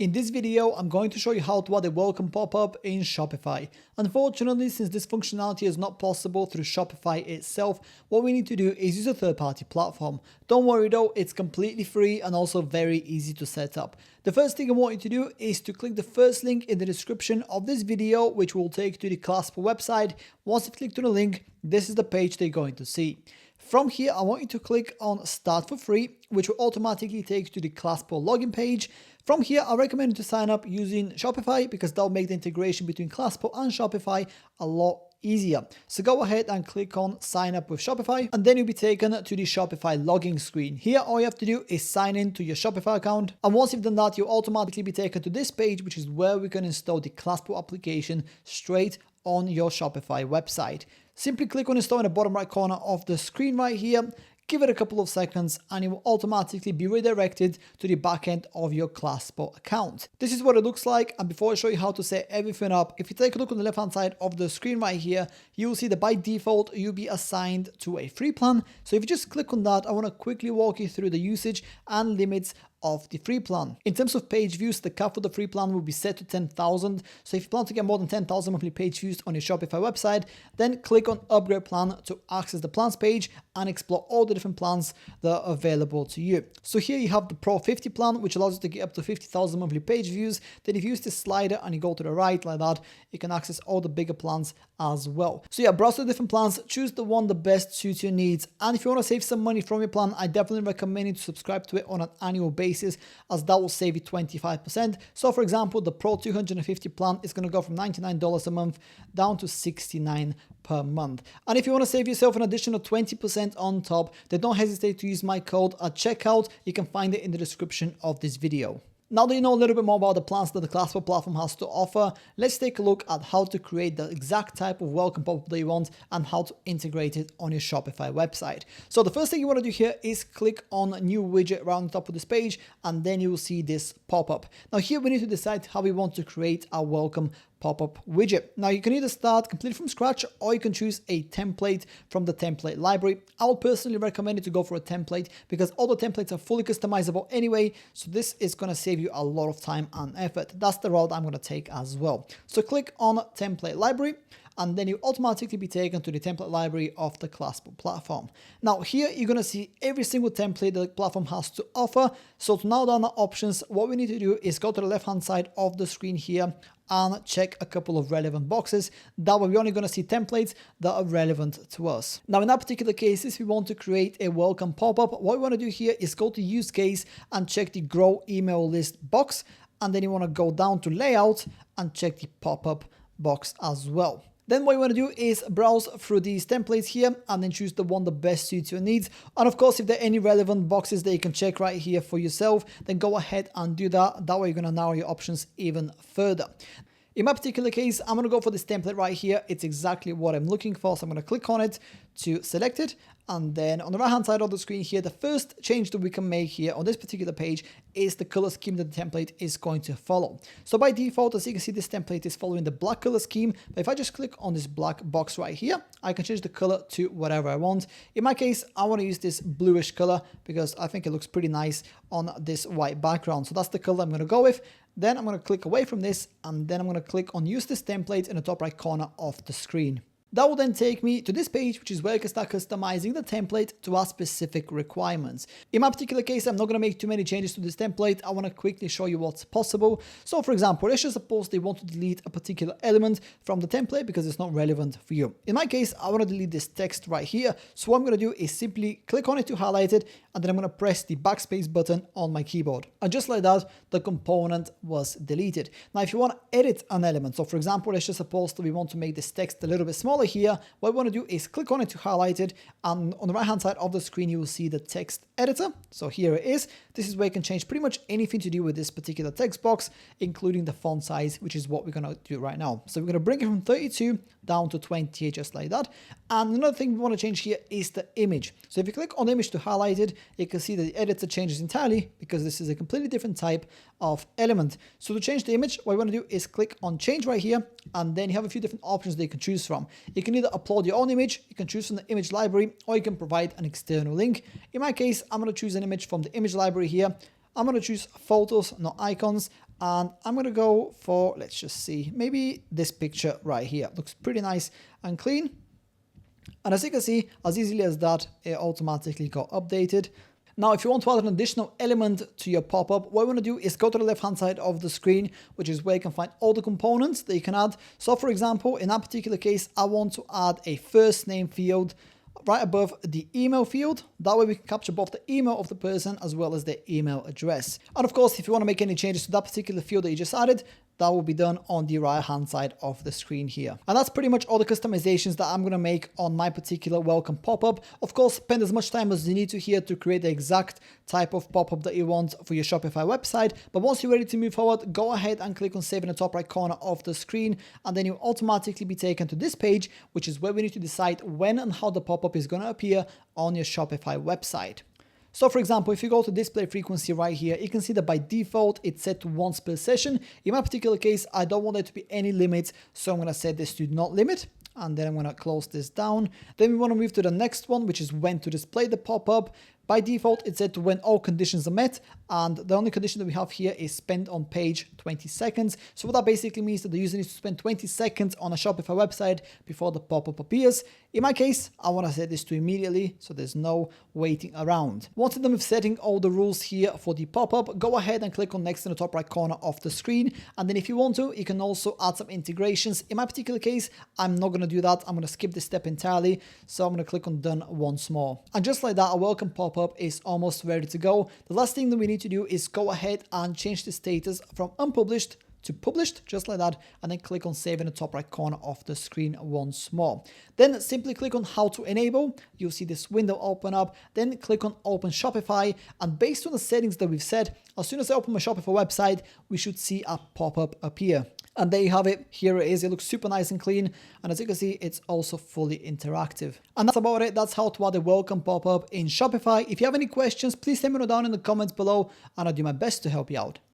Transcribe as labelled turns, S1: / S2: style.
S1: In this video, I'm going to show you how to add a welcome pop-up in Shopify. Unfortunately, since this functionality is not possible through Shopify itself, what we need to do is use a third-party platform. Don't worry though, it's completely free and also very easy to set up. The first thing I want you to do is to click the first link in the description of this video, which will take to the Claspo website. Once you've clicked on the link, this is the page they're going to see. From here, I want you to click on Start for Free, which will automatically take you to the Claspo login page. From here, I recommend you to sign up using Shopify because that'll make the integration between Claspo and Shopify a lot easier. So go ahead and click on Sign Up with Shopify, and then you'll be taken to the Shopify login screen. Here, all you have to do is sign in to your Shopify account. And once you've done that, you'll automatically be taken to this page, which is where we can install the Claspo application straight on your Shopify website. Simply click on install in the bottom right corner of the screen right here. Give it a couple of seconds and it will automatically be redirected to the backend of your Claspo account. This is what it looks like. And before I show you how to set everything up, if you take a look on the left hand side of the screen right here, you'll see that by default, you'll be assigned to a free plan. So if you just click on that, I want to quickly walk you through the usage and limits of the free plan. In terms of page views, the cap for the free plan will be set to 10,000. So if you plan to get more than 10,000 monthly page views on your Shopify website, then click on upgrade plan to access the plans page and explore all the different plans that are available to you. So here you have the Pro 50 plan, which allows you to get up to 50,000 monthly page views. Then if you use this slider and you go to the right like that, you can access all the bigger plans as well. So yeah, browse the different plans, choose the one that best suits your needs. And if you want to save some money from your plan, I definitely recommend you to subscribe to it on an annual basis, as that will save you 25%. So for example, the Pro 250 plan is going to go from $99 a month down to $69 per month. And if you want to save yourself an additional 20% on top, then don't hesitate to use my code at checkout. You can find it in the description of this video. Now that you know a little bit more about the plans that the Claspo platform has to offer, let's take a look at how to create the exact type of welcome pop-up that you want and how to integrate it on your Shopify website. So the first thing you want to do here is click on New Widget around the top of this page, and then you will see this pop-up. Now here we need to decide how we want to create our welcome pop-up widget. Now you can either start completely from scratch or you can choose a template from the template library. I would personally recommend you to go for a template because all the templates are fully customizable anyway, so this is going to save you a lot of time and effort. That's the route I'm going to take as well. So click on template library, and then you automatically be taken to the template library of the Claspo platform. Now here you're going to see every single template that the platform has to offer. So to narrow down the options, what we need to do is go to the left hand side of the screen here and check a couple of relevant boxes. That way we're only going to see templates that are relevant to us. Now in that particular case, if we want to create a welcome pop-up, what we want to do here is go to use case and check the grow email list box. And then you want to go down to layout and check the pop-up box as well. Then what you want to do is browse through these templates here and then choose the one that best suits your needs. And of course, if there are any relevant boxes that you can check right here for yourself, then go ahead and do that. That way you're going to narrow your options even further. In my particular case, I'm going to go for this template right here. It's exactly what I'm looking for. So I'm going to click on it to select it. And then on the right hand side of the screen here, the first change that we can make here on this particular page is the color scheme that the template is going to follow. So by default, as you can see, this template is following the black color scheme. But if I just click on this black box right here, I can change the color to whatever I want. In my case, I want to use this bluish color because I think it looks pretty nice on this white background. So that's the color I'm going to go with. Then I'm going to click away from this, and then I'm going to click on use this template in the top right corner of the screen. That will then take me to this page, which is where I can start customizing the template to our specific requirements. In my particular case, I'm not going to make too many changes to this template. I want to quickly show you what's possible. So for example, let's just suppose they want to delete a particular element from the template because it's not relevant for you. In my case, I want to delete this text right here. So what I'm going to do is simply click on it to highlight it, and then I'm going to press the backspace button on my keyboard. And just like that, the component was deleted. Now, if you want to edit an element, so for example, let's just suppose that we want to make this text a little bit smaller here, what we want to do is click on it to highlight it, and on the right hand side of the screen you will see the text editor. So here it is. This is where you can change pretty much anything to do with this particular text box, including the font size, which is what we're going to do right now. So we're going to bring it from 32 down to 28, just like that. And another thing we want to change here is the image. So if you click on the image to highlight it, you can see that the editor changes entirely because this is a completely different type of element. So to change the image, what you want to do is click on change right here, and then you have a few different options that you can choose from. You can either upload your own image, you can choose from the image library, or you can provide an external link. In my case, I'm going to choose an image from the image library here. I'm going to choose photos, not icons. And I'm going to go for, let's just see, maybe this picture right here. Looks pretty nice and clean. And as you can see, as easily as that, it automatically got updated. Now, if you want to add an additional element to your pop-up, what you want to do is go to the left-hand side of the screen, which is where you can find all the components that you can add. So for example, in that particular case, I want to add a first name field right above the email field. That way we can capture both the email of the person as well as their email address. And of course, if you want to make any changes to that particular field that you just added, that will be done on the right hand side of the screen here. And that's pretty much all the customizations that I'm going to make on my particular welcome pop-up. Of course, spend as much time as you need to here to create the exact type of pop-up that you want for your Shopify website. But once you're ready to move forward, go ahead and click on save in the top right corner of the screen, and then you'll automatically be taken to this page, which is where we need to decide when and how the pop-up is going to appear on your Shopify website. So for example, if you go to display frequency right here, you can see that by default, it's set to once per session. In my particular case, I don't want there to be any limits. So I'm going to set this to not limit. And then I'm going to close this down. Then we want to move to the next one, which is when to display the pop-up. By default, it's set to when all conditions are met. And the only condition that we have here is spend on page 20 seconds. So what that basically means that the user needs to spend 20 seconds on a Shopify website before the pop-up appears. In my case, I want to set this to immediately, so there's no waiting around. Once you're done with setting all the rules here for the pop-up, go ahead and click on next in the top right corner of the screen. And then if you want to, you can also add some integrations. In my particular case, I'm not going to do that. I'm going to skip this step entirely. So I'm going to click on done once more. And just like that, our welcome pop-up is almost ready to go. The last thing that we need to do is go ahead and change the status from unpublished to published, just like that, and then click on save in the top right corner of the screen once more. Then simply click on how to enable. You'll see this window open up. Then click on open Shopify, and based on the settings that we've set, as soon as I open my Shopify website, we should see a pop-up appear. And there you have it. Here it is. It looks super nice and clean. And as you can see, it's also fully interactive. And that's about it. That's how to add a welcome pop-up in Shopify. If you have any questions, please let me know down in the comments below, and I'll do my best to help you out.